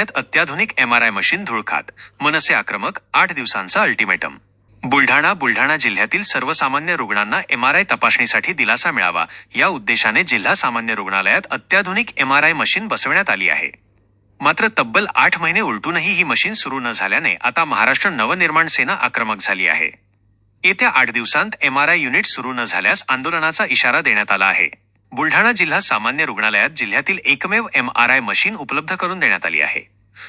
ठाण्यात अत्याधुनिक MRI machine धुळखात, मनसे आक्रमक, 8 दिवसांचा अल्टिमेटम। बुलढाणा जिल्ह्यातील सर्वसामान्य रुग्णांना MRI तपासणीसाठी दिलासा मिळावा या उद्देशाने जिल्हा सामान्य रुग्णालयात अत्याधुनिक MRI मशीन बसवण्यात आली आहे। मात्र तब्बल 8 महिने उलटूनही ही मशीन सुरू न झाल्याने आता महाराष्ट्र नवनिर्माण सेना आक्रमक झाली आहे। येत्या 8 दिवसांत MRI युनिट सुरू न झाल्यास आंदोलनाचा इशारा देण्यात आला आहे। बुलढाणा जिल्हा सामान्य रुग्णालयात जिल्ह्यातील एकमेव MRI मशीन उपलब्ध करून देण्यात आली आहे।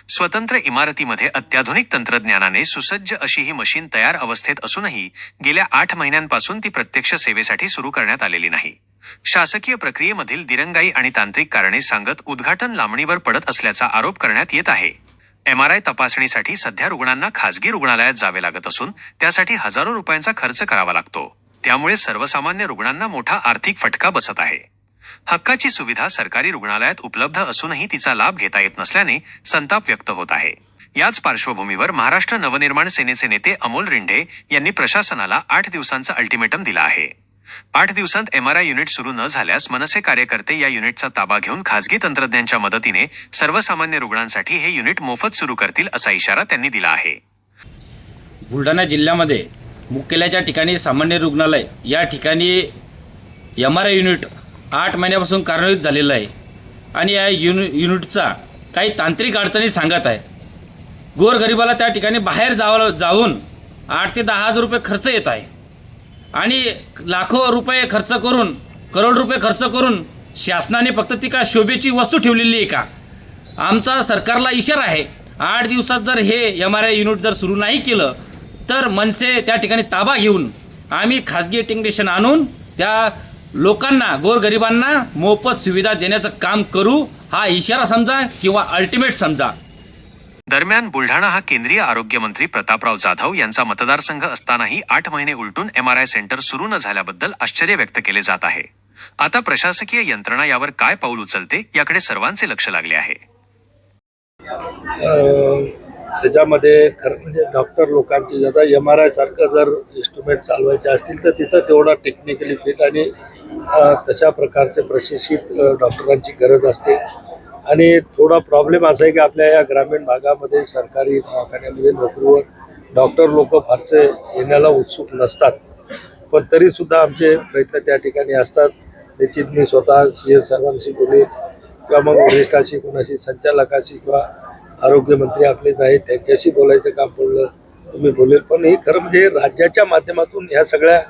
स्वतंत्र इमारतीमध्ये अत्याधुनिक तंत्रज्ञानाने सुसज्ज अशी ही मशीन तयार अवस्थेत असूनही गेल्या 8 महिन्यांपासून ती प्रत्यक्ष सेवेसाठी सुरू करण्यात आलेली नाही। शासकीय प्रक्रियेमधील दिरंगाई आणि तांत्रिक कारणे सांगत उद्घाटन लांबणीवर पडत असल्याचा आरोप करण्यात येत आहे। MRI तपासणीसाठी सध्या रुग्णांना खासगी रुग्णालयात जावे लागत असून त्यासाठी हजारो रुपयांचा खर्च करावा लागतो। त्यामुळे सर्वसामान्य रुग्णांना मोठा आर्थिक फटका बसत आहे। हक्काची सुविधा सरकारी रुग्णालयात उपलब्ध असूनही तिचा लाभ घेता येत नसल्याने संताप व्यक्त होत आहे। याच पार्श्वभूमीवर महाराष्ट्र नवनिर्माण सेनेचे नेते अमोल रिंढे यांनी प्रशासनाला 8 दिवसांचा अल्टिमेटम दिला आहे। 8 दिवसांत MRI युनिट सुरू न झाल्यास मनसे कार्यकर्ते या युनिटचा ताबा घेऊन खासगी तंत्रज्ञांच्या मदतीने सर्वसामान्य रुग्णांसाठी हे युनिट मोफत सुरू करतील असा इशारा त्यांनी दिला आहे। बुलढाणा जिल्ह्यामध्ये मुख्यालयाच्या ठिकाणी सामान्य रुग्णालय या ठिकाणी MRI युनिट 8 महिन्यापासून कार्यान्वित झालेलं आहे आणि या युनिटचा काही तांत्रिक अडचणी सांगत आहे। गोरगरिबाला त्या ठिकाणी बाहेर जाऊन 8 ते 10 हजार रुपये खर्च येत आहे आणि लाखो रुपये खर्च करून, करोड रुपये खर्च करून शासनाने फक्त ती का शोभेची वस्तू ठेवलेली आहे का? आमचा सरकारला इशारा आहे, 8 दिवसात जर हे MRI युनिट जर सुरू नाही केलं तर मनसे त्या ठिकाणी ताबा घेऊन आम्ही खाजगी टेक्निशियन आणून त्या लोकांना, गोरगरिबांना मोफत सुविधा देण्याचं काम करू, हा इशारा समजा किंवा अल्टिमेट समजा। दरम्यान बुलढाणा हा केंद्रीय आरोग्य मंत्री प्रतापराव जाधव यांचा मतदारसंघ असतानाही 8 महिने उलटून MRI सेंटर सुरू न झाल्याबद्दल आश्चर्य व्यक्त केले जात आहे। आता प्रशासकीय यंत्रणा यावर काय पाऊल उचलते याकडे सर्वांचे लक्ष लागले आहे। त्याच्यामध्ये खरं म्हणजे डॉक्टर लोकांची जर MRI सारखं जर इन्स्ट्रुमेंट चालवायचे असतील तर तिथं तेवढा टेक्निकली फिट आणि तशा प्रकारचे प्रशिक्षित डॉक्टरांची गरज असते। आणि थोडा प्रॉब्लेम असा आहे की आपल्या या ग्रामीण भागामध्ये सरकारी दवाखान्यामध्ये नोकरीवर डॉक्टर लोक फारसे येण्याला उत्सुक नसतात, पण तरीसुद्धा आमचे प्रयत्न त्या ठिकाणी असतात। निश्चित मी स्वतः CS साहेबांशी बोलेल किंवा मग वरिष्ठाशी, कोणाशी, संचालकाशी किंवा आरोग्यमंत्री आपलेच आहेत त्यांच्याशी बोलायचं काम पडलं तुम्ही बोलेल। पण हे खरं म्हणजे राज्याच्या माध्यमातून ह्या सगळ्या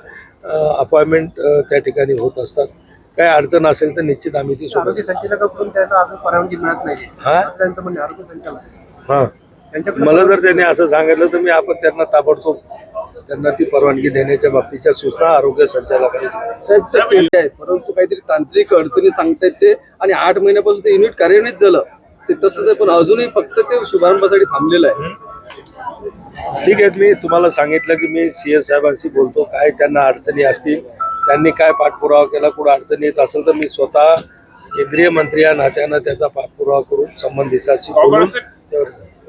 अपॉइंटमेंट त्या ठिकाणी होत असतात। काय अडचण असेल तर निश्चित आम्ही ती आरोग्य संचालकाकडून त्यांना अजून परवानगी मिळत नाही असं त्यांचं म्हणणं। आरोग्य संचालक मला जर त्यांनी असं सांगितलं तर मी आपण त्यांना ताबडतोब त्यांना ती परवानगी देण्याच्या बाबतीच्या सूचना आरोग्य संचालकांना साहेब तर केल्या आहेत, परंतु काहीतरी तांत्रिक अडचणी सांगतायत ते आणि 8 महिन्यापासून ते युनिट कार्यान्वित झालं ते तसंच आहे, पण अजूनही फक्त ते शुभारंभासाठी थांबलेलं आहे। ठीक आहे, मी तुम्हाला सांगितलं की मी CS साहेबांशी बोलतो, काय त्यांना अडचणी असतील, त्यांनी काय पाठपुरावा केला, कुठं अडचणी येत असेल तर मी स्वतः केंद्रीय मंत्री या नात्यानं त्याचा पाठपुरावा करून संबंधितांशी बोलून